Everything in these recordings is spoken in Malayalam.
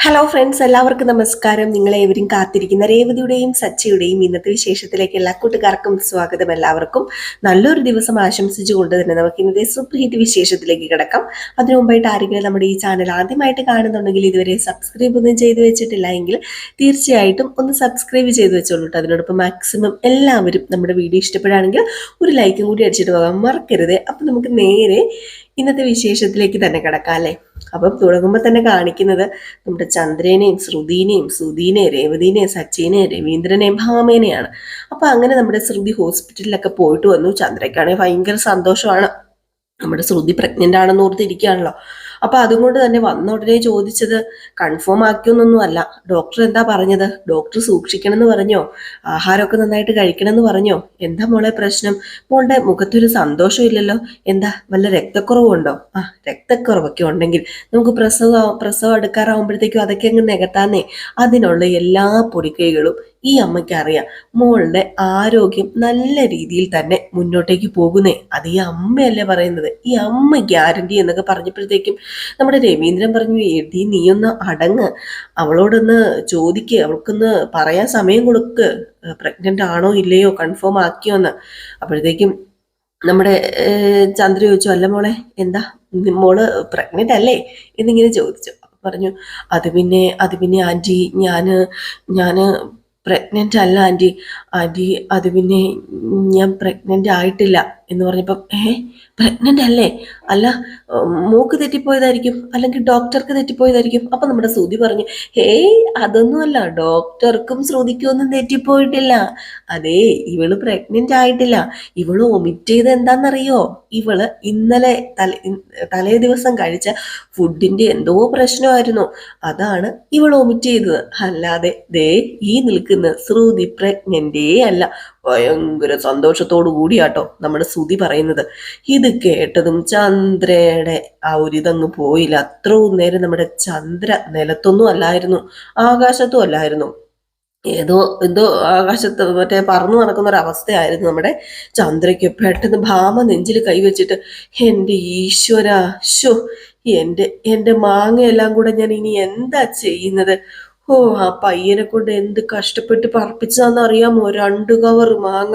ഹലോ ഫ്രണ്ട്സ്, എല്ലാവർക്കും നമസ്കാരം. നിങ്ങളേവരും കാത്തിരിക്കുന്ന രേവതിയുടെയും സച്ചിയുടെയും ഇന്നത്തെ വിശേഷത്തിലേക്ക് എല്ലാ കൂട്ടുകാർക്കും സ്വാഗതം. എല്ലാവർക്കും നല്ലൊരു ദിവസം ആശംസിച്ചുകൊണ്ട് തന്നെ നമുക്ക് ഇന്നത്തെ സൂപ്പർ ഹിറ്റ് വിശേഷത്തിലേക്ക് കിടക്കാം. അതിനു മുമ്പായിട്ട് ആരെങ്കിലും നമ്മുടെ ഈ ചാനൽ ആദ്യമായിട്ട് കാണുന്നുണ്ടെങ്കിൽ ഇതുവരെ സബ്സ്ക്രൈബ് ഒന്നും ചെയ്തു വെച്ചിട്ടില്ല എങ്കിൽ തീർച്ചയായിട്ടും ഒന്ന് സബ്സ്ക്രൈബ് ചെയ്ത് വെച്ചോളൂ. അതിനോടൊപ്പം മാക്സിമം എല്ലാവരും നമ്മുടെ വീഡിയോ ഇഷ്ടപ്പെടുകയാണെങ്കിൽ ഒരു ലൈക്കും കൂടി അടിച്ചിട്ട് പോകാൻ മറക്കരുത്. അപ്പം നമുക്ക് നേരെ ഇന്നത്തെ വിശേഷത്തിലേക്ക് തന്നെ കിടക്കാം അല്ലേ. അപ്പം തുടങ്ങുമ്പോൾ തന്നെ കാണിക്കുന്നത് നമ്മുടെ ചന്ദ്രനെയും ശ്രുതിനെയും സുധീനെയും രേവതിനെയും സച്ചിനെയും രവീന്ദ്രനെയും ഭാമേനെയാണ്. അപ്പൊ അങ്ങനെ നമ്മുടെ ശ്രുതി ഹോസ്പിറ്റലിലൊക്കെ പോയിട്ട് വന്നു. ചന്ദ്രയ്ക്കാണെങ്കിൽ ഭയങ്കര സന്തോഷമാണ്. നമ്മുടെ ശ്രുതി പ്രഗ്നന്റ് ആണെന്ന് ഓർത്തിരിക്കുകയാണല്ലോ. അപ്പൊ അതുകൊണ്ട് തന്നെ വന്ന ഉടനെ ചോദിച്ചത് കൺഫേം ആക്കിയൊന്നൊന്നും അല്ല. ഡോക്ടർ എന്താ പറഞ്ഞത്? ഡോക്ടർ സൂക്ഷിക്കണം എന്ന് പറഞ്ഞോ? ആഹാരമൊക്കെ നന്നായിട്ട് കഴിക്കണം എന്ന് പറഞ്ഞോ? എന്താ മോളെ പ്രശ്നം? മോളുടെ മുഖത്തൊരു സന്തോഷം ഇല്ലല്ലോ. എന്താ വല്ല രക്തക്കുറവുണ്ടോ? രക്തക്കുറവൊക്കെ ഉണ്ടെങ്കിൽ നമുക്ക് പ്രസവം എടുക്കാറാവുമ്പോഴത്തേക്കും അതൊക്കെ അങ്ങ് നികത്താന്നേ. അതിനുള്ള എല്ലാ പൊടിക്കൈകളും ഈ അമ്മയ്ക്ക് അറിയാം. മോളുടെ ആരോഗ്യം നല്ല രീതിയിൽ തന്നെ മുന്നോട്ടേക്ക് പോകുന്നേ. അത് ഈ അമ്മയല്ലേ പറയുന്നത്. ഈ അമ്മ ഗ്യാരണ്ടി എന്നൊക്കെ പറഞ്ഞപ്പോഴത്തേക്കും നമ്മുടെ രവീന്ദ്രൻ പറഞ്ഞു, എടി നീയൊന്ന് അടങ്ങ്, അവളോടൊന്ന് ചോദിക്ക്, അവൾക്കൊന്ന് പറയാൻ സമയം കൊടുക്ക്, പ്രഗ്നന്റ് ആണോ ഇല്ലയോ, കൺഫേം ആക്കിയോന്ന്. അപ്പോഴത്തേക്കും നമ്മുടെ ചന്ദ്ര ചോദിച്ചു, അല്ല മോളെ എന്താ മോള് പ്രഗ്നന്റ് അല്ലേ എന്നിങ്ങനെ ചോദിച്ചു. പറഞ്ഞു, അത് പിന്നെ ആൻറ്റി ഞാന് പ്രഗ്നന്റ് അല്ല ആൻറ്റി. അത് പിന്നെ ഞാൻ പ്രഗ്നന്റ് ആയിട്ടില്ല എന്ന് പറഞ്ഞപ്പം പ്രഗ്നന്റ് അല്ലേ? അല്ല, മൂക്ക് തെറ്റിപ്പോയതായിരിക്കും, അല്ലെങ്കിൽ ഡോക്ടർക്ക് തെറ്റിപ്പോയതായിരിക്കും. അപ്പൊ നമ്മുടെ ശ്രുതി പറഞ്ഞു, അതൊന്നുമല്ല, ഡോക്ടർക്കും ശ്രുതിക്കും ഒന്നും തെറ്റിപ്പോയിട്ടില്ല. അതേ, ഇവള് പ്രഗ്നന്റ് ആയിട്ടില്ല. ഇവള് ഒമിറ്റ് ചെയ്ത് എന്താണെന്നറിയോ? ഇവള് ഇന്നലെ തലേ ദിവസം കഴിച്ച ഫുഡിന്റെ എന്തോ പ്രശ്നമായിരുന്നു. അതാണ് ഇവൾ ഒമിറ്റ് ചെയ്തത്. അല്ലാതെ ദേ ഈ നിൽക്കുന്ന ശ്രുതി പ്രഗ്നന്റേ അല്ല. ഭയങ്കര സന്തോഷത്തോടു കൂടിയാട്ടോ നമ്മുടെ ശ്രുതി പറയുന്നത്. ഇത് കേട്ടതും ചന്ദ്രയുടെ ആ ഒരു ഇതങ്ങ് പോയില്ല. അത്രയും നേരം നമ്മുടെ ചന്ദ്ര നിലത്തൊന്നും അല്ലായിരുന്നു, ആകാശത്തും അല്ലായിരുന്നു. എന്തോ ആകാശത്ത് മറ്റേ പറന്നു നടക്കുന്ന ഒരു അവസ്ഥയായിരുന്നു നമ്മുടെ ചന്ദ്രയ്ക്ക്. പെട്ടെന്ന് ഭാമ നെഞ്ചിൽ കൈവച്ചിട്ട്, എൻ്റെ ഈശ്വര, ശോ, എൻ്റെ മാങ്ങയെല്ലാം കൂടെ ഞാൻ ഇനി എന്താ ചെയ്യുന്നത്? ആ പയ്യനെ കൊണ്ട് എന്ത് കഷ്ടപ്പെട്ട് പറപ്പിച്ചതാന്ന് അറിയാമോ? 2 കവർ മാങ്ങ.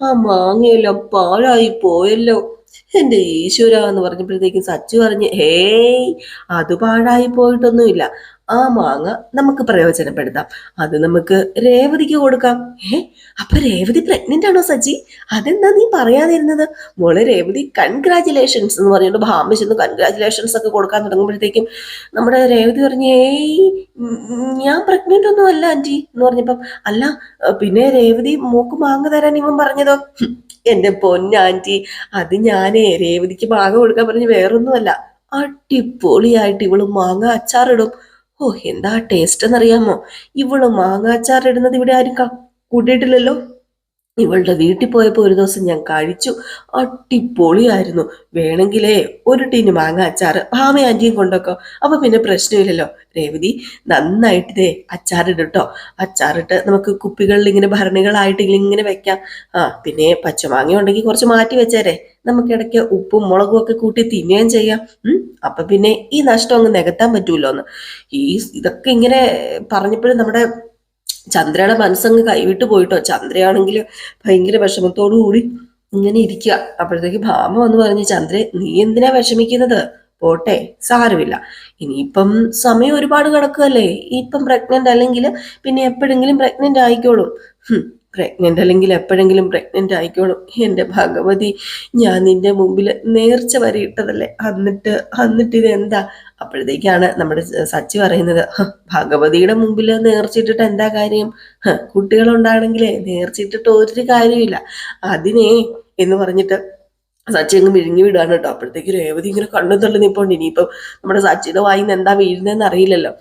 ആ മാങ്ങയെല്ലാം പാഴായി പോയല്ലോ. എൻ്റെ ഈശ്വര എന്ന് പറഞ്ഞപ്പോഴത്തേക്കും സച്ചു പറഞ്ഞ്, അത് പാഴായി പോയിട്ടൊന്നുമില്ല. ആ മാങ്ങ നമുക്ക് പ്രയോജനപ്പെടുത്താം. അത് നമുക്ക് രേവതിക്ക് കൊടുക്കാം. അപ്പൊ രേവതി പ്രഗ്നന്റ് ആണോ സച്ചി? അതെന്താ നീ പറയാതിരുന്നത്? മോളെ രേവതി, കൺഗ്രാറ്റുലേഷൻസ് എന്ന് പറഞ്ഞിട്ട് ഭാമ ചെന്ന് കൺഗ്രാറ്റുലേഷൻസ് ഒക്കെ കൊടുക്കാൻ തുടങ്ങുമ്പോഴത്തേക്കും നമ്മുടെ രേവതി പറഞ്ഞു, ഞാൻ പ്രഗ്നന്റ് ഒന്നും അല്ല ആന്റി എന്ന് പറഞ്ഞപ്പം, അല്ല പിന്നെ രേവതി മൂക്ക് മാങ്ങ തരാൻ ഇവൻ പറഞ്ഞതോ? എന്റെ പൊന്നാന്റി, അത് ഞാനേ രേവതിക്ക് മാങ്ങ കൊടുക്കാൻ പറഞ്ഞ് വേറൊന്നുമല്ല. അടിപൊളിയായിട്ട് ഇവള് മാങ്ങ അച്ചാറിടും. എന്താ ടേസ്റ്റ് എന്നറിയാമോ? ഇവള് മാങ്ങ അച്ചാറിടുന്നത് ഇവിടെ ആരും കൂട്ടിയിട്ടില്ലല്ലോ. ഇവളുടെ വീട്ടിൽ പോയപ്പോൾ ഒരു ദിവസം ഞാൻ കഴിച്ചു. അടിപൊളിയായിരുന്നു. വേണമെങ്കിലേ ഒരു ടീന് മാങ്ങ അച്ചാറ് ഭാമ ആന്റിയും കൊണ്ടൊക്കെ. അപ്പൊ പിന്നെ പ്രശ്നമില്ലല്ലോ. രേവതി, നന്നായിട്ടേ അച്ചാറിട്ടോ. അച്ചാറിട്ട് നമുക്ക് കുപ്പികളിൽ ഇങ്ങനെ ഭരണികളായിട്ട് ഇങ്ങനെ വെക്കാം. പിന്നെ പച്ചമാങ്ങ ഉണ്ടെങ്കിൽ കുറച്ച് മാറ്റി വെച്ചേരെ. നമുക്ക് ഇടയ്ക്ക് ഉപ്പും മുളകും ഒക്കെ കൂട്ടി തിന്നുകയും ചെയ്യാം. അപ്പൊ പിന്നെ ഈ നഷ്ടം അങ്ങ് നികത്താൻ പറ്റൂല്ലോ എന്ന്. ഇതൊക്കെ ഇങ്ങനെ പറഞ്ഞപ്പോഴും നമ്മുടെ ചന്ദ്രയുടെ മനസ്സങ്ങ് കൈവിട്ട് പോയിട്ടോ. ചന്ദ്രയാണെങ്കിൽ ഭയങ്കര വിഷമത്തോടു കൂടി ഇങ്ങനെ ഇരിക്കുക. അപ്പോഴത്തേക്ക് ഭാമ വന്ന് പറഞ്ഞു, ചന്ദ്രേ, നീ എന്തിനാ വിഷമിക്കുന്നത്? പോട്ടെ, സാരമില്ല. ഇനിയിപ്പം സമയം ഒരുപാട് കിടക്കുകയല്ലേ. ഇപ്പം പ്രഗ്നന്റ് അല്ലെങ്കിൽ പിന്നെ എപ്പോഴെങ്കിലും പ്രഗ്നന്റ് ആയിക്കോളും. പ്രഗ്നന്റ് അല്ലെങ്കിൽ എപ്പോഴെങ്കിലും പ്രഗ്നന്റ് ആയിക്കോളും. എൻ്റെ ഭഗവതി, ഞാൻ നിന്റെ മുമ്പിൽ നേർച്ച വരയിട്ടതല്ലേ, എന്നിട്ട് ഇതെന്താ? അപ്പോഴത്തേക്കാണ് നമ്മുടെ സച്ചി പറയുന്നത്, ഭഗവതിയുടെ മുമ്പിൽ നേർച്ചിട്ടിട്ട് എന്താ കാര്യം? കുട്ടികളുണ്ടാണെങ്കിലേ നേർച്ചിട്ടിട്ട് ഒരു കാര്യമില്ല. അതിനെ എന്ന് പറഞ്ഞിട്ട് സച്ചി അങ്ങ് വിഴുങ്ങി വിടുകയാണ് കേട്ടോ. അപ്പോഴത്തേക്ക് രേവതി ഇങ്ങനെ കണ്ണു തള്ളി നിപ്പോണ്ട്. ഇനിയിപ്പം നമ്മുടെ സച്ചിയുടെ വായിന്ന് എന്താ വീഴുന്നതെന്ന് അറിയില്ലല്ലോ.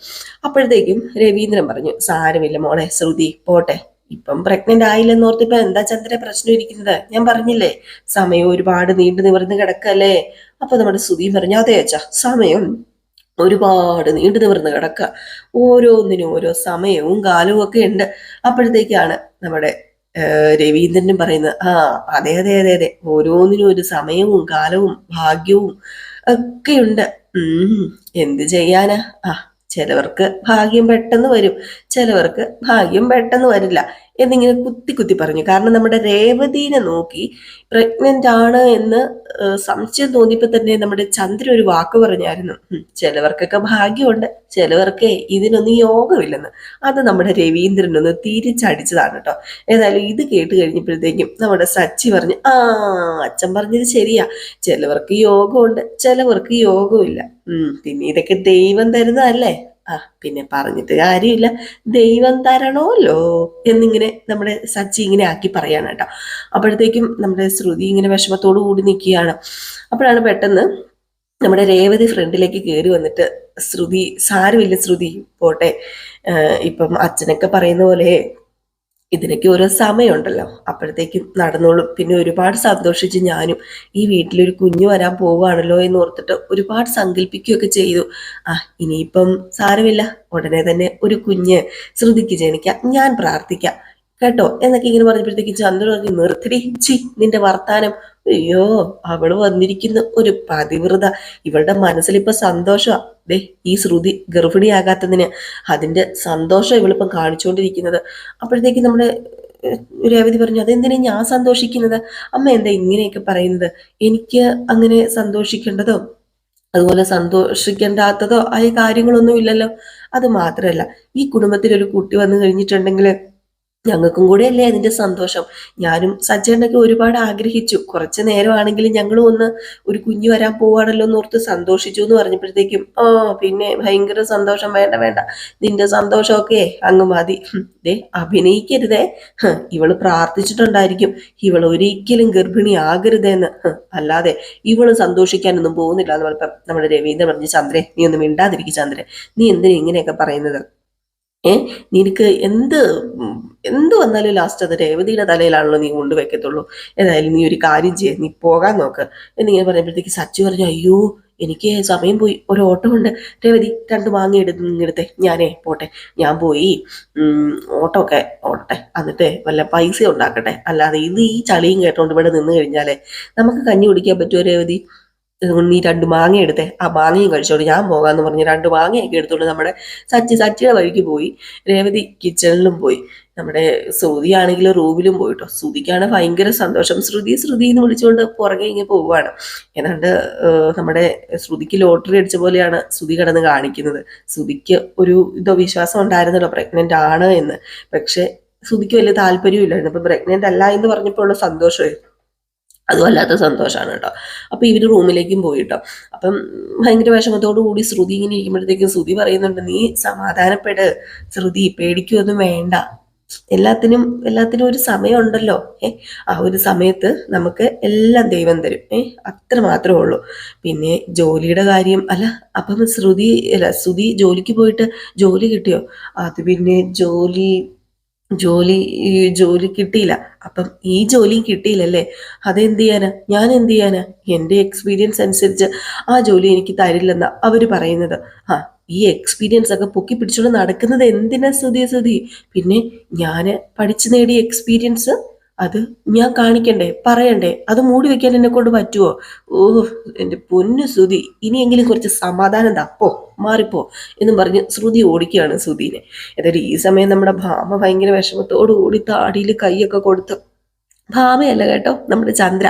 അപ്പോഴത്തേക്കും രവീന്ദ്രൻ പറഞ്ഞു, സാരമില്ല മോളെ ശ്രുതി, പോട്ടെ. ഇപ്പം പ്രഗ്നന്റ് ആയില്ലെന്ന് ഓർത്തിപ്പോ എന്താ ചന്ദ്ര പ്രശ്നം ഇരിക്കുന്നത്? ഞാൻ പറഞ്ഞില്ലേ, സമയം ഒരുപാട് നീണ്ടു നിവർന്ന് കിടക്കല്ലേ. അപ്പൊ നമ്മുടെ ശ്രുതി പറഞ്ഞു, അതെ അച്ഛാ, സമയം ഒരുപാട് നീണ്ടു നിവർന്ന് കിടക്കുക. ഓരോന്നിനും ഓരോ സമയവും കാലവും ഒക്കെ ഉണ്ട്. അപ്പോഴത്തേക്കാണ് നമ്മുടെ രവീന്ദ്രനും പറയുന്നത്, അതെ അതെ അതെ അതെ, ഓരോന്നിനും ഒരു സമയവും കാലവും ഭാഗ്യവും ഒക്കെയുണ്ട്. എന്ത് ചെയ്യാനാ? ചിലവർക്ക് ഭാഗ്യം പെട്ടെന്ന് വരും, ചിലവർക്ക് ഭാഗ്യം പെട്ടെന്ന് വരില്ല എന്നിങ്ങനെ കുത്തി കുത്തി പറഞ്ഞു. കാരണം നമ്മുടെ രേവതീനെ നോക്കി പ്രഗ്നന്റ് ആണ് എന്ന് സംശയം തോന്നിയപ്പോ തന്നെ നമ്മുടെ ചന്ദ്രൻ ഒരു വാക്ക് പറഞ്ഞായിരുന്നു, ചിലവർക്കൊക്കെ ഭാഗ്യമുണ്ട്, ചിലവർക്ക് ഇതിനൊന്നും യോഗമില്ലെന്ന്. അത് നമ്മുടെ രവീന്ദ്രനൊന്ന് തിരിച്ചടിച്ചതാണ് കേട്ടോ. ഏതായാലും ഇത് കേട്ട് കഴിഞ്ഞപ്പോഴത്തേക്കും നമ്മുടെ സച്ചി പറഞ്ഞു, അച്ഛൻ പറഞ്ഞത് ശരിയാ, ചിലവർക്ക് യോഗമുണ്ട്, ചിലവർക്ക് യോഗമില്ല. പിന്നെ ഇതൊക്കെ ദൈവം തരുന്നതല്ലേ, പിന്നെ പറഞ്ഞിട്ട് കാര്യമില്ല, ദൈവം തരണമല്ലോ എന്നിങ്ങനെ നമ്മുടെ സച്ചി ഇങ്ങനെ ആക്കി പറയാണ് കേട്ടോ. അപ്പോഴത്തേക്കും നമ്മുടെ ശ്രുതി ഇങ്ങനെ വിഷമത്തോടു കൂടി നിൽക്കുകയാണ്. അപ്പോഴാണ് പെട്ടെന്ന് നമ്മുടെ രേവതി ഫ്രണ്ടിലേക്ക് കയറി വന്നിട്ട്, ശ്രുതി സാരമില്ല ശ്രുതി, പോട്ടെ, ഇപ്പം അച്ഛനൊക്കെ പറയുന്ന പോലെ ഇതിനൊക്കെ ഓരോ സമയമുണ്ടല്ലോ, അപ്പോഴത്തേക്കും നടന്നോളും. പിന്നെ ഒരുപാട് സന്തോഷിച്ച് ഞാനും ഈ വീട്ടിലൊരു കുഞ്ഞു വരാൻ പോവുകയാണല്ലോ എന്ന് ഓർത്തിട്ട് ഒരുപാട് സങ്കല്പിക്കുകയൊക്കെ ചെയ്തു. ഇനിയിപ്പം സാരമില്ല, ഉടനെ തന്നെ ഒരു കുഞ്ഞ് ശ്രുതിക്ക് ജനിക്കാം, ഞാൻ പ്രാർത്ഥിക്കാം കേട്ടോ എന്നൊക്കെ ഇങ്ങനെ പറഞ്ഞപ്പോഴത്തേക്ക് ചന്ദ്രൻ പറഞ്ഞു, നിർത്തിടി ചി നിന്റെ വർത്താനം, അയ്യോ അവള് വന്നിരിക്കുന്ന ഒരു പതിവ്രത, ഇവളുടെ മനസ്സിലിപ്പോ സന്തോഷമാ, ദേ ഈ ശ്രുതി ഗർഭിണിയാകാത്തതിന് അതിന്റെ സന്തോഷം ഇവളിപ്പം കാണിച്ചുകൊണ്ടിരിക്കുന്നത്. അപ്പോഴത്തേക്ക് നമ്മുടെ രേവതി പറഞ്ഞു, അതെന്തിനാ ഞാൻ സന്തോഷിക്കുന്നത്, അമ്മ എന്താ ഇങ്ങനെയൊക്കെ പറയുന്നത്, എനിക്ക് അങ്ങനെ സന്തോഷിക്കേണ്ടതോ അതുപോലെ സന്തോഷിക്കേണ്ടാത്തതോ ആയ കാര്യങ്ങളൊന്നും ഇല്ലല്ലോ. അത് മാത്രമല്ല, ഈ കുടുംബത്തിൽ ഒരു കുട്ടി വന്നു കഴിഞ്ഞിട്ടുണ്ടെങ്കിൽ ഞങ്ങൾക്കും കൂടെ അല്ലേ അതിന്റെ സന്തോഷം. ഞാനും സജ്ജനൊക്കെ ഒരുപാട് ആഗ്രഹിച്ചു, കുറച്ചു നേരമാണെങ്കിലും ഞങ്ങളും ഒന്ന് ഒരു കുഞ്ഞു വരാൻ പോവാണല്ലോ എന്ന് ഓർത്ത് സന്തോഷിച്ചു എന്ന് പറഞ്ഞപ്പോഴത്തേക്കും പിന്നെ ഭയങ്കര സന്തോഷം, വേണ്ട വേണ്ട, നിന്റെ സന്തോഷമൊക്കെ അങ്ങ് മതി, ദേ അഭിനയിക്കരുതേ, ഇവള് പ്രാർത്ഥിച്ചിട്ടുണ്ടായിരിക്കും ഇവൾ ഒരിക്കലും ഗർഭിണി ആകരുതേന്ന്, അല്ലാതെ ഇവള് സന്തോഷിക്കാനൊന്നും പോകുന്നില്ല എന്ന് പറഞ്ഞപ്പോൾ നമ്മുടെ രവീന്ദ്രൻ പറഞ്ഞു, ചന്ദ്രേ നീ ഒന്നും മിണ്ടാതിരിക്കും ചന്ദ്രൻ, നീ എന്തിനാ ഇങ്ങനെയൊക്കെ പറയുന്നത്, നിനക്ക് എന്ത് വന്നാലും ലാസ്റ്റ് അത് രേവതിയുടെ തലയിലാണല്ലോ നീ കൊണ്ടുവയ്ക്കത്തുള്ളൂ, ഏതായാലും നീ ഒരു കാര്യം ചെയ്യേ, നീ പോകാൻ നോക്ക് എന്നിങ്ങനെ പറയുമ്പോഴത്തേക്ക് സച്ചു പറഞ്ഞു, അയ്യോ എനിക്ക് സമയം പോയി, ഒരു ഓട്ടം ഉണ്ട്, രേവതി 2 മാങ്ങ എടുത്തേ, ഞാനേ പോട്ടെ, ഞാൻ പോയി ഓട്ടോ ഒക്കെ ഓടട്ടെ, എന്നിട്ട് വല്ല പൈസ ഉണ്ടാക്കട്ടെ, അല്ലാതെ ഇത് ഈ ചളിയും കേട്ടോണ്ട് ഇവിടെ നിന്ന് കഴിഞ്ഞാലേ നമുക്ക് കഞ്ഞി കുടിക്കാൻ പറ്റുമോ രേവതി, നീ 2 മാങ്ങ എടുത്തേ, ആ മാങ്ങയും കഴിച്ചോളൂ, ഞാൻ പോകാന്ന് പറഞ്ഞ് 2 മാങ്ങയൊക്കെ എടുത്തോണ്ട് നമ്മുടെ സച്ചിയുടെ വഴിക്ക് പോയി. രേവതി കിച്ചണിലും പോയി, നമ്മുടെ ശ്രുതി ആണെങ്കിലും റൂമിലും പോയിട്ടോ. ശ്രുതിക്കാണ് ഭയങ്കര സന്തോഷം, ശ്രുതി എന്ന് വിളിച്ചുകൊണ്ട് പുറകെ ഇങ്ങനെ പോവുകയാണ്. ഏതാണ്ട് നമ്മുടെ ശ്രുതിക്ക് ലോട്ടറി അടിച്ച പോലെയാണ് ശ്രുതി കിടന്ന് കാണിക്കുന്നത്. ശ്രുതിക്ക് ഒരു വിശ്വാസം ഉണ്ടായിരുന്നല്ലോ പ്രഗ്നന്റ് ആണ് എന്ന്, പക്ഷെ ശ്രുതിക്ക് വലിയ താല്പര്യവും ഇല്ലായിരുന്നു. അപ്പൊ പ്രഗ്നന്റ് അല്ല എന്ന് പറഞ്ഞപ്പോൾ ഉള്ള സന്തോഷമായിരുന്നു, അത് വല്ലാത്ത സന്തോഷമാണ് കേട്ടോ. അപ്പൊ ഇവര് റൂമിലേക്കും പോയിട്ടോ. അപ്പം ഭയങ്കര വിഷമത്തോടു കൂടി ശ്രുതി ഇങ്ങനെ ഇരിക്കുമ്പോഴത്തേക്കും ശ്രുതി പറയുന്നുണ്ട്, നീ സമാധാനപ്പെട് ശ്രുതി, പേടിക്കൊന്നും വേണ്ട, എല്ലാത്തിനും ഒരു സമയമുണ്ടല്ലോ, ആ ഒരു സമയത്ത് നമുക്ക് എല്ലാം ദൈവം തരും, അത്ര മാത്രമേ ഉള്ളൂ. പിന്നെ ജോലിയുടെ കാര്യം അല്ല, അപ്പം ശ്രുതി ജോലിക്ക് പോയിട്ട് ജോലി കിട്ടിയോ, അത് പിന്നെ ജോലി കിട്ടിയില്ല, അപ്പം ഈ ജോലിയും കിട്ടിയില്ലല്ലേ, അതെന്ത് ചെയ്യാനാ, ഞാൻ എന്ത് ചെയ്യാനാ, എൻ്റെ എക്സ്പീരിയൻസ് അനുസരിച്ച് ആ ജോലി എനിക്ക് തരില്ലെന്നാ അവര് പറയുന്നത്. ഈ എക്സ്പീരിയൻസ് ഒക്കെ പൊക്കി പിടിച്ചോണ്ട് നടക്കുന്നത് എന്തിനാ ശ്രുതി, പിന്നെ ഞാൻ പഠിച്ചു നേടിയ എക്സ്പീരിയൻസ് അത് ഞാൻ കാണിക്കണ്ടേ, പറയണ്ടേ, അത് മൂടി വെക്കാൻ എന്നെ കൊണ്ട് പറ്റുമോ, എൻ്റെ പൊന്നു ശ്രുതി, ഇനിയെങ്കിലും കുറച്ച് സമാധാനം തപ്പോ, മാറിപ്പോ എന്നും പറഞ്ഞ് ശ്രുതി ഓടിക്കുകയാണ് ശ്രുതിനെ. ഏതായാലും ഈ സമയം നമ്മുടെ ഭാമ ഭയങ്കര വിഷമത്തോടു കൂടി താടിയിൽ കൈയൊക്കെ കൊടുത്ത്, ഭാമയല്ല കേട്ടോ, നമ്മുടെ ചന്ദ്ര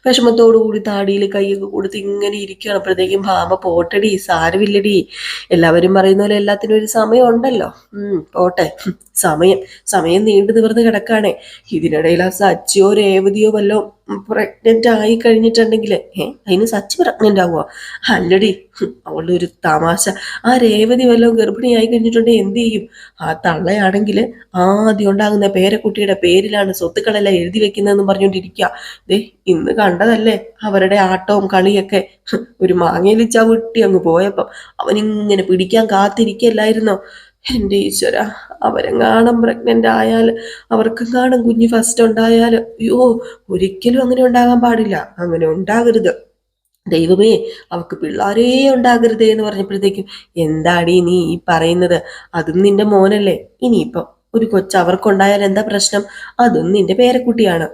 വിഷമത്തോടു കൂടി താടിയിൽ കൈയൊക്കെ കൊടുത്ത് ഇങ്ങനെ ഇരിക്കുകയാണ്. അപ്പോഴത്തേക്കും ഭാമ, പോട്ടടി സാരമില്ലടി, എല്ലാവരും പറയുന്ന പോലെ എല്ലാത്തിനും ഒരു സമയം ഉണ്ടല്ലോ, പോട്ടെ, സമയം നീണ്ടു നിവർന്ന് കിടക്കാണേ, ഇതിനിടയിൽ ആ സച്ചിയോ രേവതിയോ വല്ലോ പ്രഗ്നന്റ് ആയി കഴിഞ്ഞിട്ടുണ്ടെങ്കിൽ അതിന് സച്ചി പ്രഗ്നന്റ് ആവുക, അല്ലടി അവളുടെ ഒരു തമാശ, ആ രേവതി വല്ലോ ഗർഭിണിയായി കഴിഞ്ഞിട്ടുണ്ടെങ്കിൽ എന്ത് ചെയ്യും, ആ തള്ളയാണെങ്കിൽ ആദ്യം ഉണ്ടാകുന്ന പേരക്കുട്ടിയുടെ പേരിലാണ് സ്വത്തുക്കളെല്ലാം എഴുതി വെക്കുന്നതെന്ന് പറഞ്ഞുകൊണ്ടിരിക്കുക. ഇന്ന് കണ്ടതല്ലേ അവരുടെ ആട്ടവും കളിയൊക്കെ, ഒരു മാങ്ങയിലിച്ചാ വിട്ടി അങ്ങ് പോയപ്പം അവനിങ്ങനെ പിടിക്കാൻ കാത്തിരിക്കല്ലായിരുന്നോ. എൻ്റെ ഈശ്വര, അവരെങ്ങാണം പ്രഗ്നന്റ് ആയാൽ, അവർക്കെങ്ങാണം കുഞ്ഞ് ഫസ്റ്റ് ഉണ്ടായാൽ, അയ്യോ ഒരിക്കലും അങ്ങനെ ഉണ്ടാകാൻ പാടില്ല, അങ്ങനെ ഉണ്ടാകരുത് ദൈവമേ, അവക്ക് പിള്ളാരേ ഉണ്ടാകരുതേ എന്ന് പറഞ്ഞപ്പോഴത്തേക്കും, എന്താടി നീ ഈ പറയുന്നത്, അതും നിന്റെ മോനല്ലേ, ഇനിയിപ്പം ഒരു കൊച്ച് അവർക്കുണ്ടായാൽ എന്താ പ്രശ്നം? അതും നിന്റെ പേരക്കുട്ടിയാണ്.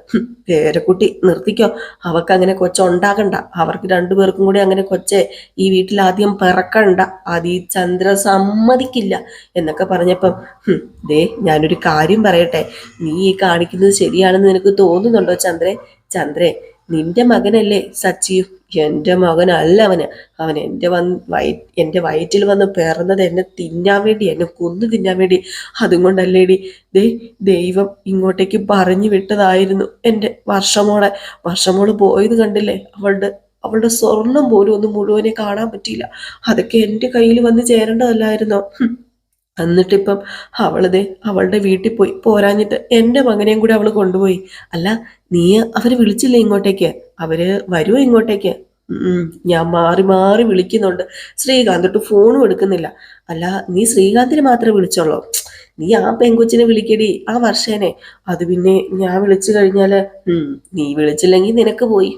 പേരക്കുട്ടി നിർത്തിക്കോ, അവർക്ക് അങ്ങനെ കൊച്ചുണ്ടാകണ്ട. അവർക്ക് രണ്ടുപേർക്കും കൂടി അങ്ങനെ കൊച്ചെ ഈ വീട്ടിൽ ആദ്യം പിറക്കണ്ട. അത് ഈ ചന്ദ്ര സമ്മതിക്കില്ല എന്നൊക്കെ പറഞ്ഞപ്പം ദേ ഞാനൊരു കാര്യം പറയട്ടെ, നീ ഈ കാണിക്കുന്നത് ശരിയാണെന്ന് നിനക്ക് തോന്നുന്നുണ്ടോ ചന്ദ്രേ? ചന്ദ്രേ, നിന്റെ മകനല്ലേ സച്ചിയും? എൻ്റെ മകനല്ല അവന്. അവൻ എൻ്റെ വയറ്റിൽ വന്ന് പിറന്നത് എന്നെ തിന്നാൻ വേണ്ടി, എന്നെ കൊന്നു തിന്നാൻ വേണ്ടി. അതും കൊണ്ടല്ലേടി ദൈവം ഇങ്ങോട്ടേക്ക് പറഞ്ഞു വിട്ടതായിരുന്നു എൻ്റെ വർഷമോള് പോയത് കണ്ടില്ലേ? അവളുടെ സ്വർണം പോലും ഒന്ന് മുഴുവനെ കാണാൻ പറ്റിയില്ല. അതൊക്കെ എൻ്റെ കയ്യിൽ വന്ന് ചേരേണ്ടതല്ലായിരുന്നോ? എന്നിട്ടിപ്പം അവളുടെ വീട്ടിൽ പോയി. പോരാഞ്ഞിട്ട് എൻ്റെ മകനെയും കൂടി അവള് കൊണ്ടുപോയി. അല്ല, നീ അവര് വിളിച്ചില്ലേ ഇങ്ങോട്ടേക്ക്? അവര് വരുമോ ഇങ്ങോട്ടേക്ക്? ഞാൻ മാറി മാറി വിളിക്കുന്നുണ്ട്. ശ്രീകാന്ത് ഫോണും എടുക്കുന്നില്ല. അല്ല, നീ ശ്രീകാന്തിന് മാത്രമേ വിളിച്ചോളൂ? നീ ആ പെങ്കൊച്ചിനെ വിളിക്കടി, ആ വർഷേനെ. അത് പിന്നെ ഞാൻ വിളിച്ചു കഴിഞ്ഞാല് നീ വിളിച്ചില്ലെങ്കിൽ നിനക്ക് പോയി.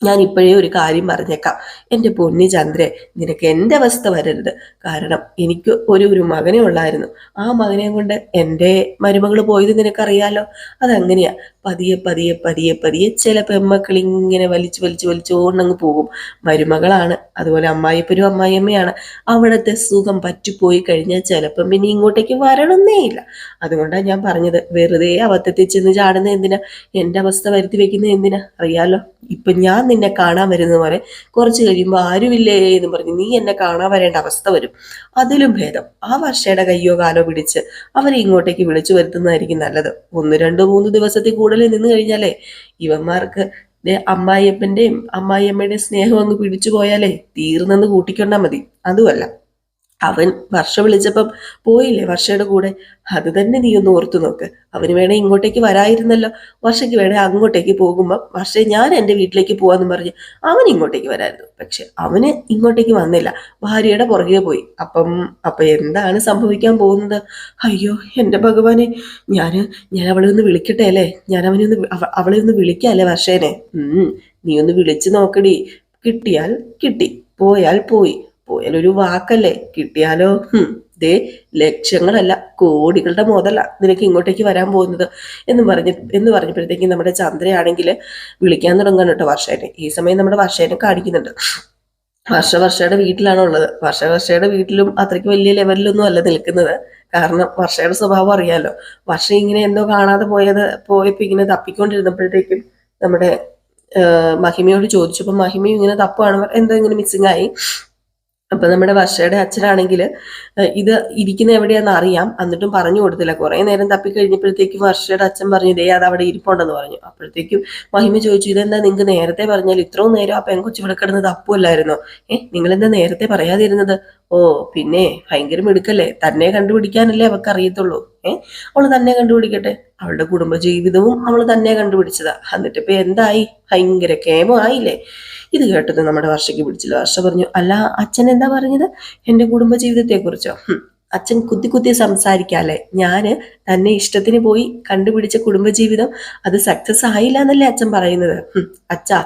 ഞാൻ ഇപ്പോഴേ ഒരു കാര്യം പറഞ്ഞേക്കാം, എൻ്റെ പൊന്നി ചന്ദ്രേ, നിനക്ക് എൻ്റെ അവസ്ഥ വരരുത്. കാരണം എനിക്ക് ഒരു മകനെ ഉള്ളായിരുന്നു. ആ മകനെ കൊണ്ട് എൻ്റെ മരുമകൾ പോയത് നിനക്കറിയാലോ. അതങ്ങനെയാ, പതിയെ പതിയെ പതിയെ പതിയെ ചില പെമ്മക്കൾ ഇങ്ങനെ വലിച്ചോണ്ടങ്ങ് പോകും. മരുമകളാണ്, അതുപോലെ അമ്മായിപ്പനും അമ്മായിയമ്മയാണ്. അവിടുത്തെ സുഖം പറ്റിപ്പോയി കഴിഞ്ഞാൽ ചിലപ്പം പിന്നെ ഇങ്ങോട്ടേക്ക് വരണമെന്നേ ഇല്ല. അതുകൊണ്ടാണ് ഞാൻ പറഞ്ഞത്, വെറുതെ അബദ്ധത്തിൽ ചെന്ന് ചാടുന്ന എന്തിനാ, എൻ്റെ അവസ്ഥ വരുത്തി വെക്കുന്നത് എന്തിനാ അറിയാലോ. ഇപ്പൊ ഞാൻ നിന്നെ കാണാൻ വരുന്ന പോലെ കുറച്ച് കഴിയുമ്പോൾ ആരുമില്ലേ എന്ന് പറഞ്ഞ് നീ എന്നെ കാണാൻ വരേണ്ട അവസ്ഥ വരും. അതിലും ഭേദം ആ വർഷയുടെ കയ്യോ കാലോ പിടിച്ച് അവരെ ഇങ്ങോട്ടേക്ക് വിളിച്ചു വരുത്തുന്നതായിരിക്കും നല്ലത്. 1, 2, 3 ദിവസത്തിൽ കൂടുതൽ നിന്ന് കഴിഞ്ഞാലേ ഇവന്മാർക്ക് അമ്മായിയപ്പന്റെയും അമ്മായിയമ്മയുടെയും സ്നേഹം അങ്ങ് പിടിച്ചു പോയാലേ തീർന്നെന്ന് കൂട്ടിക്കൊണ്ടാ മതി. അതുമല്ല, അവൻ വർഷ വിളിച്ചപ്പം പോയില്ലേ വർഷയുടെ കൂടെ? അത് തന്നെ നീ ഒന്ന് ഓർത്തു നോക്ക്. അവന് വേണേ ഇങ്ങോട്ടേക്ക് വരായിരുന്നല്ലോ. വർഷയ്ക്ക് വേണേ അങ്ങോട്ടേക്ക് പോകുമ്പോൾ വർഷയെ ഞാൻ എൻ്റെ വീട്ടിലേക്ക് പോവാന്ന് പറഞ്ഞ് അവൻ ഇങ്ങോട്ടേക്ക് വരായിരുന്നു. പക്ഷെ അവന് ഇങ്ങോട്ടേക്ക് വന്നില്ല, ഭാര്യയുടെ പുറകെ പോയി. അപ്പൊ എന്താണ് സംഭവിക്കാൻ പോകുന്നത്? അയ്യോ എൻ്റെ ഭഗവാനെ, ഞാൻ അവളെ ഒന്ന് വിളിക്കട്ടെ അല്ലേ? ഞാൻ അവളെ ഒന്ന് വിളിക്കാം അല്ലേ വർഷേനെ? നീ ഒന്ന് വിളിച്ചു നോക്കടി. കിട്ടിയാൽ കിട്ടി, പോയാൽ പോയി. പോയാലൊരു വാക്കല്ലേ, കിട്ടിയാലോ ദേ ലക്ഷങ്ങളല്ല കോടികളുടെ മുതല നിനക്ക് ഇങ്ങോട്ടേക്ക് വരാൻ പോകുന്നത് എന്ന് പറഞ്ഞപ്പോഴത്തേക്കും നമ്മുടെ ചന്ദ്രയാണെങ്കിൽ വിളിക്കാൻ തുടങ്ങാൻ കേട്ടോ വർഷേനെ. ഈ സമയം നമ്മുടെ വർഷേനെ കാണിക്കുന്നുണ്ട്. വർഷയുടെ വീട്ടിലാണ് ഉള്ളത്. വർഷയുടെ വീട്ടിലും അത്രയ്ക്ക് വലിയ ലെവലിലൊന്നും അല്ല നിൽക്കുന്നത്. കാരണം വർഷയുടെ സ്വഭാവം അറിയാലോ. വർഷ ഇങ്ങനെ എന്തോ കാണാതെ പോയപ്പോ ഇങ്ങനെ തപ്പിക്കൊണ്ടിരുന്നപ്പോഴത്തേക്കും നമ്മുടെ മഹിമയോട് ചോദിച്ചപ്പോൾ മഹിമയും ഇങ്ങനെ തപ്പാണ്, എന്തോ ഇങ്ങനെ മിസ്സിങ് ആയി. അപ്പൊ നമ്മുടെ വർഷയുടെ അച്ഛനാണെങ്കിൽ ഇത് ഇരിക്കുന്ന എവിടെയാണെന്ന് അറിയാം, എന്നിട്ടും പറഞ്ഞു കൊടുത്തില്ല. കുറെ നേരം തപ്പിക്കഴിഞ്ഞപ്പോഴത്തേക്കും വർഷയുടെ അച്ഛൻ പറഞ്ഞു, ദേ അത് അവിടെ ഇരിപ്പുണ്ടെന്ന് പറഞ്ഞു. അപ്പോഴത്തേക്കും മഹിമ ചോദിച്ചു, ഇതെന്താ നിങ്ങൾക്ക് നേരത്തെ പറഞ്ഞാൽ? ഇത്രയും നേരം ആ പെൺകൊച്ചു ഇവിടെ കിടന്ന് തപ്പുമല്ലായിരുന്നോ? നിങ്ങളെന്താ നേരത്തെ പറയാതിരുന്നത്? ഓ പിന്നെ ഭയങ്കര മിടുക്കല്ലേ, തന്നെ കണ്ടുപിടിക്കാനല്ലേ അവർക്ക് അറിയത്തുള്ളൂ. അവള് തന്നെ കണ്ടുപിടിക്കട്ടെ. അവളുടെ കുടുംബജീവിതവും അവള് തന്നെ കണ്ടുപിടിച്ചതാ. എന്നിട്ടിപ്പോ എന്തായി? ഭയങ്കര കേമമായില്ലേ? ഇത് കേട്ടത് നമ്മുടെ വർഷയ്ക്ക് പിടിച്ചില്ല. വർഷ പറഞ്ഞു, അല്ല അച്ഛൻ എന്താ പറഞ്ഞത് എൻ്റെ കുടുംബജീവിതത്തെ കുറിച്ചോ? അച്ഛൻ കുത്തി സംസാരിക്കാല്ലേ. ഞാന് തന്നെ ഇഷ്ടത്തിന് പോയി കണ്ടുപിടിച്ച കുടുംബജീവിതം അത് സക്സസ് ആയില്ല എന്നല്ലേ അച്ഛൻ പറയുന്നത്? അച്ഛാ,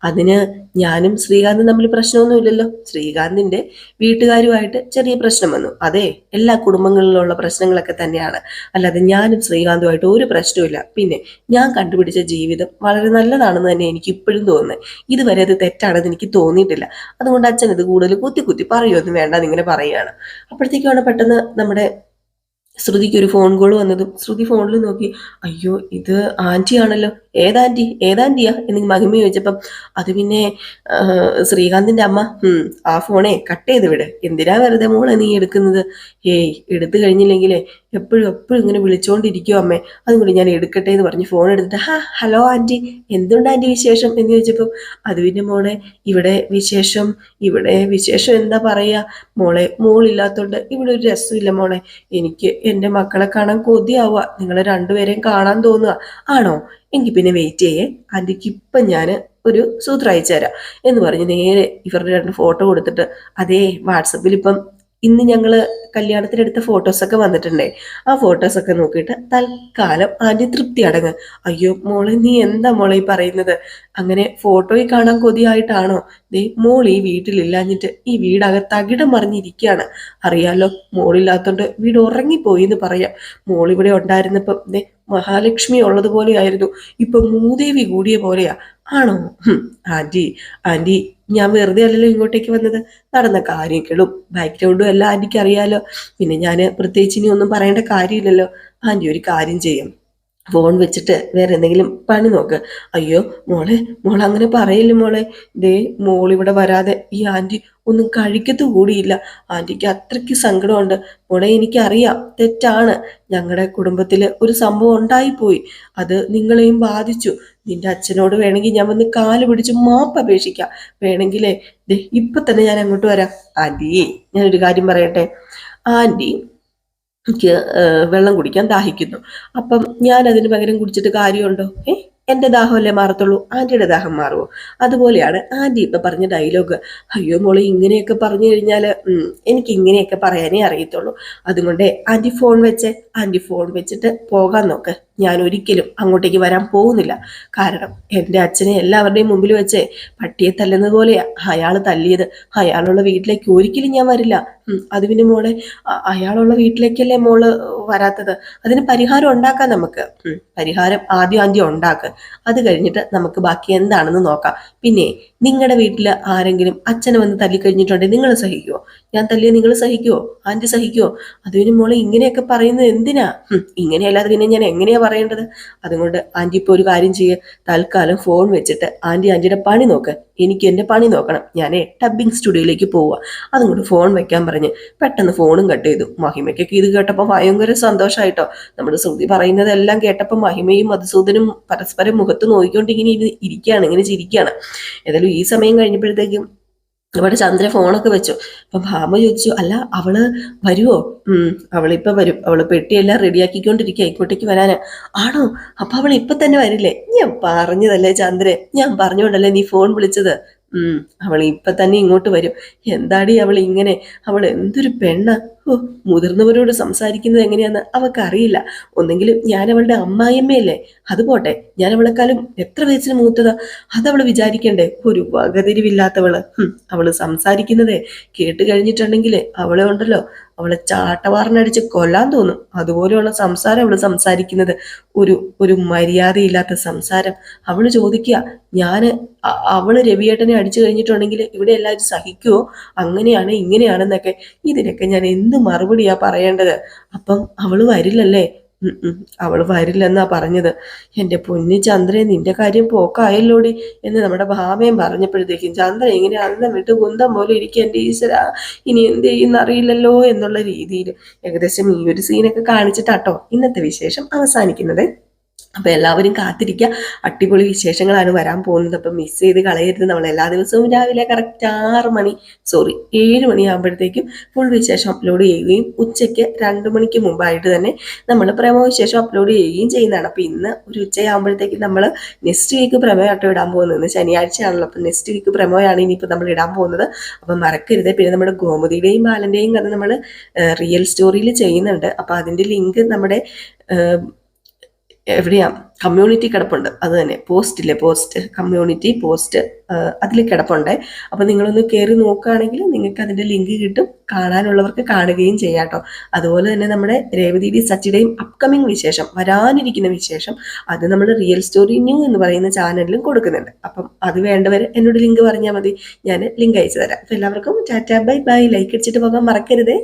അതിന് ഞാനും ശ്രീകാന്തും തമ്മിൽ പ്രശ്നമൊന്നുമില്ലല്ലോ. ശ്രീകാന്തിന്റെ വീട്ടുകാരുമായിട്ട് ചെറിയ പ്രശ്നം വന്നു. അതെ, എല്ലാ കുടുംബങ്ങളിലുള്ള പ്രശ്നങ്ങളൊക്കെ തന്നെയാണ്. അല്ലാതെ ഞാനും ശ്രീകാന്തുമായിട്ട് ഒരു പ്രശ്നമില്ല. പിന്നെ ഞാൻ കണ്ടുപിടിച്ച ജീവിതം വളരെ നല്ലതാണെന്ന് തന്നെ എനിക്ക് ഇപ്പോഴും തോന്നുന്നത്. ഇതുവരെ അത് തെറ്റാണെന്ന് എനിക്ക് തോന്നിയിട്ടില്ല. അതുകൊണ്ട് അച്ഛൻ ഇത് കൂടുതൽ കുത്തി പറയുമൊന്നും വേണ്ട എന്നിങ്ങനെ പറയുകയാണ്. അപ്പോഴത്തേക്കാണ് പെട്ടെന്ന് നമ്മുടെ ശ്രുതിക്ക് ഒരു ഫോൺ കോൾ വന്നതും ശ്രുതി ഫോണിൽ നോക്കി, അയ്യോ ഇത് ആന്റി ആണല്ലോ. ഏതാന്റിയാ എന്ന് മഹിമ ചോദിച്ചപ്പം അത് പിന്നെ ശ്രീകാന്തിന്റെ അമ്മ. ആ ഫോണേ കട്ട് ചെയ്ത് വിട്, എന്തിനാ വെറുതെ മോളെ നീ എടുക്കുന്നത്? എടുത്തു കഴിഞ്ഞില്ലെങ്കിലേ എപ്പോഴും ഇങ്ങനെ വിളിച്ചോണ്ടിരിക്കുവോ അമ്മേ, അതുകൊണ്ട് ഞാൻ എടുക്കട്ടെ എന്ന് പറഞ്ഞ് ഫോൺ എടുത്തിട്ട്, ഹലോ ആന്റി, എന്തുണ്ട് ആന്റി വിശേഷം എന്ന് ചോദിച്ചപ്പം അത് പിന്നെ മോളെ ഇവിടെ വിശേഷം എന്താ പറയാ മോളെ, മോളില്ലാത്തോണ്ട് ഇവിടെ ഒരു രസമില്ല മോളെ. എനിക്ക് എൻ്റെ മക്കളെ കാണാൻ കൊതിയാവുക, നിങ്ങളെ രണ്ടുപേരെയും കാണാൻ തോന്നുക. ആണോ? എങ്കിൽ പിന്നെ വെയിറ്റ് ചെയ്യേ, ആന്റിക്ക് ഇപ്പം ഞാൻ ഒരു സൂത്രം അയച്ചു തരാം എന്ന് പറഞ്ഞ് നേരെ ഇവരുടെ 2 ഫോട്ടോ കൊടുത്തിട്ട്, അതേ വാട്സപ്പിൽ ഇപ്പം ഇന്ന് ഞങ്ങള് കല്യാണത്തിനെടുത്ത ഫോട്ടോസൊക്കെ വന്നിട്ടുണ്ടേ. ആ ഫോട്ടോസൊക്കെ നോക്കിയിട്ട് തൽക്കാലം ആന്റി തൃപ്തി അടങ്ങ്. അയ്യോ മോളെ, നീ എന്താ മോളെ ഈ പറയുന്നത്? അങ്ങനെ ഫോട്ടോയിൽ കാണാൻ കൊതിയായിട്ടാണോ? ദേ മോൾ ഈ വീട്ടിലില്ലാഞ്ഞിട്ട് ഈ വീടകത്ത് തകിടം മറിഞ്ഞിരിക്കുകയാണ്. അറിയാലോ, മോളില്ലാത്തോണ്ട് വീട് ഉറങ്ങിപ്പോയി എന്ന് പറയാം. മോളിവിടെ ഉണ്ടായിരുന്നപ്പം ദേ മഹാലക്ഷ്മി ഉള്ളതുപോലെയായിരുന്നു, ഇപ്പൊ മൂദേവി കൂടിയ പോലെയാ. ആണോ? ആന്റി ആന്റി ഞാൻ വെറുതെ അല്ലല്ലോ ഇങ്ങോട്ടേക്ക് വന്നത്. നടന്ന കാര്യങ്ങളും ബാക്ക്ഗ്രൗണ്ടും എല്ലാം ആന്റിക്ക് അറിയാലോ. പിന്നെ ഞാൻ പ്രത്യേകിച്ച് ഇനി ഒന്നും പറയേണ്ട കാര്യമില്ലല്ലോ. ആന്റി ഒരു കാര്യം ചെയ്യും, ഫോൺ വെച്ചിട്ട് വേറെ എന്തെങ്കിലും പണി നോക്ക്. അയ്യോ മോളെ, അങ്ങനെ പറയില്ല മോളെ. ദേ മോളിവിടെ വരാതെ ഈ ആന്റി ഒന്നും കഴിക്കത്തു കൂടിയില്ല. ആന്റിക്ക് അത്രയ്ക്ക് സങ്കടമുണ്ട് മോളെ. എനിക്കറിയാം തെറ്റാണ്, ഞങ്ങളുടെ കുടുംബത്തില് ഒരു സംഭവം ഉണ്ടായിപ്പോയി, അത് നിങ്ങളെയും ബാധിച്ചു. നിന്റെ അച്ഛനോട് വേണമെങ്കിൽ ഞാൻ വന്ന് കാല് പിടിച്ച് മാപ്പ് അപേക്ഷിക്കാം. വേണമെങ്കിലേ ദേ ഇപ്പൊ തന്നെ ഞാൻ അങ്ങോട്ട് വരാം. ആന്റി ഞാനൊരു കാര്യം പറയട്ടെ. ആന്റി എനിക്ക് വെള്ളം കുടിക്കാൻ ദാഹിക്കുന്നു. അപ്പം ഞാൻ അതിന് പകരം കുടിച്ചിട്ട് കാര്യമുണ്ടോ? എൻ്റെ ദാഹമല്ലേ മാറത്തുള്ളൂ, ആന്റിയുടെ ദാഹം മാറുമോ? അതുപോലെയാണ് ആന്റി ഇപ്പൊ പറഞ്ഞ ഡയലോഗ്. അയ്യോ മോളെ, ഇങ്ങനെയൊക്കെ പറഞ്ഞു കഴിഞ്ഞാൽ എനിക്ക് ഇങ്ങനെയൊക്കെ പറയാനേ അറിയത്തുള്ളൂ. അതുകൊണ്ട് ആന്റി ഫോൺ വെച്ച്, ആന്റി ഫോൺ വെച്ചിട്ട് പോകാൻ നോക്ക്. ഞാൻ ഒരിക്കലും അങ്ങോട്ടേക്ക് വരാൻ പോകുന്നില്ല. കാരണം എൻ്റെ അച്ഛനെ എല്ലാവരുടെയും മുമ്പിൽ വെച്ച് പട്ടിയെ തല്ലുന്നത് പോലെയാ അയാൾ തല്ലിയത്. അയാളുള്ള വീട്ടിലേക്ക് ഒരിക്കലും ഞാൻ വരില്ല. അത് പിന്നെ മോളെ, അയാളുള്ള വീട്ടിലേക്കല്ലേ മോള് വരാത്തത്? അതിന് പരിഹാരം ഉണ്ടാക്കാം നമുക്ക്. പരിഹാരം ആദ്യം ഉണ്ടാക്കുക, അത് കഴിഞ്ഞിട്ട് നമുക്ക് ബാക്കി എന്താണെന്ന് നോക്കാം. പിന്നെ നിങ്ങളുടെ വീട്ടിൽ ആരെങ്കിലും അച്ഛനെ വന്ന് തല്ലിക്കഴിഞ്ഞിട്ടുണ്ടെങ്കിൽ നിങ്ങൾ സഹിക്കുവോ? ഞാൻ തല്ലിയ നിങ്ങൾ സഹിക്കുവോ? ആന്റി സഹിക്കുവോ? അതിന് മോളെ ഇങ്ങനെയൊക്കെ പറയുന്നത് എന്തിനാ? ഇങ്ങനെയല്ലാതെ പിന്നെ ഞാൻ എങ്ങനെയാ പറയേണ്ടത്? അതുകൊണ്ട് ആന്റി ഇപ്പോൾ ഒരു കാര്യം ചെയ്യുക, തൽക്കാലം ഫോൺ വെച്ചിട്ട് ആന്റിയുടെ പണി നോക്ക്. എനിക്ക് എൻ്റെ പണി നോക്കണം. ഞാൻ ഡബ്ബിംഗ് സ്റ്റുഡിയോയിലേക്ക് പോവുക. അതുകൊണ്ട് ഫോൺ വെക്കാൻ പറഞ്ഞ് പെട്ടെന്ന് ഫോണും കട്ട് ചെയ്തു. മഹിമയ്ക്കൊക്കെ ഇത് കേട്ടപ്പോൾ ഭയങ്കര സന്തോഷമായിട്ടോ. നമ്മുടെ ശ്രുതി പറയുന്നതെല്ലാം കേട്ടപ്പോൾ മഹിമയും മധുസൂദനും പരസ്പരം മുഖത്ത് നോക്കിക്കൊണ്ട് ഇങ്ങനെ ഇരിക്കുകയാണ്, ഇങ്ങനെ ചിരിക്കുകയാണ്. ഏതായാലും ഈ സമയം കഴിഞ്ഞപ്പോഴത്തേക്കും ഇവിടെ ചന്ദ്ര ഫോണൊക്കെ വെച്ചു. അപ്പൊ ഭാമ ചോദിച്ചു, അല്ല അവള് വരുവോ? അവളിപ്പൊ വരും, അവള് പെട്ടിയെല്ലാം റെഡിയാക്കിക്കൊണ്ടിരിക്കുക, ഇങ്ങോട്ടേക്ക് വരാന്. ആണോ? അപ്പൊ അവൾ ഇപ്പൊ തന്നെ വരില്ലേ? ഞാൻ പറഞ്ഞതല്ലേ ചന്ദ്രൻ, ഞാൻ പറഞ്ഞോണ്ടല്ലേ നീ ഫോൺ വിളിച്ചത്. അവൾ ഇപ്പൊ തന്നെ ഇങ്ങോട്ട് വരും. എന്താടി അവൾ ഇങ്ങനെ? അവൾ എന്തൊരു പെണ്ണ! ഓ, മുതിർന്നവരോട് സംസാരിക്കുന്നത് എങ്ങനെയാന്ന് അവൾക്കറിയില്ല. ഒന്നെങ്കിലും ഞാൻ അവളുടെ അമ്മായിയമ്മയല്ലേ? അത് പോട്ടെ, ഞാൻ അവളെക്കാളും എത്ര വയസ്സിന് മൂത്തതാ? അതവള് വിചാരിക്കണ്ടേ? ഒരു വകതിരിവില്ലാത്തവള്. അവള് സംസാരിക്കുന്നതേ കേട്ട് കഴിഞ്ഞിട്ടുണ്ടെങ്കിൽ അവളെ ഉണ്ടല്ലോ, അവളെ ചാട്ടവാറിനടിച്ച് കൊല്ലാൻ തോന്നും. അതുപോലെയുള്ള സംസാരം അവള് സംസാരിക്കുന്നത്, ഒരു മര്യാദയില്ലാത്ത സംസാരം. അവള് ചോദിക്കുക, അവള് രവിയേട്ടനെ അടിച്ചു കഴിഞ്ഞിട്ടുണ്ടെങ്കിൽ ഇവിടെ എല്ലാവരും സഹിക്കുവോ? അങ്ങനെയാണ് ഇങ്ങനെയാണെന്നൊക്കെ. ഇതിനൊക്കെ ഞാൻ എന്ത് മറുപടിയാ പറയേണ്ടത്? അപ്പം അവള് വരില്ലല്ലേ? അവള് വരില്ലെന്നാ പറഞ്ഞത്. എൻ്റെ പൊന്നി ചന്ദ്രൻ, നിന്റെ കാര്യം പോക്കായല്ലോടി എന്ന് നമ്മുടെ ഭാമയും പറഞ്ഞപ്പോഴത്തേക്കും ചന്ദ്രൻ ഇങ്ങനെ അന്നം വിട്ട് കുന്തം പോലെ ഇരിക്കുക. എൻ്റെ ഈശ്വര, ഇനി എന്ത് ചെയ്യുന്ന അറിയില്ലല്ലോ എന്നുള്ള രീതിയിൽ ഏകദേശം ഈ ഒരു സീനൊക്കെ കാണിച്ചിട്ടാട്ടോ ഇന്നത്തെ വിശേഷം അവസാനിക്കുന്നത്. അപ്പൊ എല്ലാവരും കാത്തിരിക്കുക, അടിപൊളി വിശേഷങ്ങളാണ് വരാൻ പോകുന്നത്. അപ്പൊ മിസ് ചെയ്ത് കളയരുത്. നമ്മൾ എല്ലാ ദിവസവും രാവിലെ കറക്റ്റ് 7 മണിയാകുമ്പോഴത്തേക്കും ഫുൾ വിശേഷം അപ്ലോഡ് ചെയ്യുകയും ഉച്ചയ്ക്ക് 2 മണിക്ക് മുമ്പായിട്ട് തന്നെ നമ്മൾ പ്രമോ വിശേഷം അപ്ലോഡ് ചെയ്യുകയും ചെയ്യുന്നതാണ്. അപ്പൊ ഇന്ന് ഒരു ഉച്ചയാകുമ്പോഴത്തേക്കും നമ്മൾ നെക്സ്റ്റ് വീക്ക് പ്രമോ ആട്ടോ ഇടാൻ പോകുന്നത്. ശനിയാഴ്ചയാണല്ലോ, അപ്പൊ നെക്സ്റ്റ് വീക്ക് പ്രമോയാണ് ഇനിയിപ്പോൾ നമ്മൾ ഇടാൻ പോകുന്നത്. അപ്പൊ മറക്കരുത്. പിന്നെ നമ്മുടെ ഗോമതിയുടെയും ബാലന്റെയും കഥ നമ്മൾ റിയൽ സ്റ്റോറിയിൽ ചെയ്യുന്നുണ്ട്. അപ്പൊ അതിന്റെ ലിങ്ക് നമ്മുടെ എവിടെയാ കമ്മ്യൂണിറ്റി കിടപ്പുണ്ട്. അത് തന്നെ പോസ്റ്റ് കമ്മ്യൂണിറ്റി പോസ്റ്റ് അതിൽ കിടപ്പുണ്ട്. അപ്പൊ നിങ്ങളൊന്ന് കയറി നോക്കുകയാണെങ്കിൽ നിങ്ങൾക്ക് അതിന്റെ ലിങ്ക് കിട്ടും, കാണാനുള്ളവർക്ക് കാണുകയും ചെയ്യാട്ടോ. അതുപോലെ തന്നെ നമ്മുടെ രേവതിയുടെ സച്ചിയുടെയും അപ്കമിങ് വിശേഷം, വരാനിരിക്കുന്ന വിശേഷം, അത് നമ്മൾ റിയൽ സ്റ്റോറി ന്യൂ എന്ന് പറയുന്ന ചാനലിലും കൊടുക്കുന്നുണ്ട്. അപ്പം അത് വേണ്ടവർ എന്നോട് ലിങ്ക് പറഞ്ഞാൽ മതി, ഞാൻ ലിങ്ക് അയച്ചു തരാം. അപ്പൊ എല്ലാവർക്കും ടാറ്റാ ബൈ ബൈ. ലൈക്ക് അടിച്ചിട്ട് പോകാൻ മറക്കരുതേ.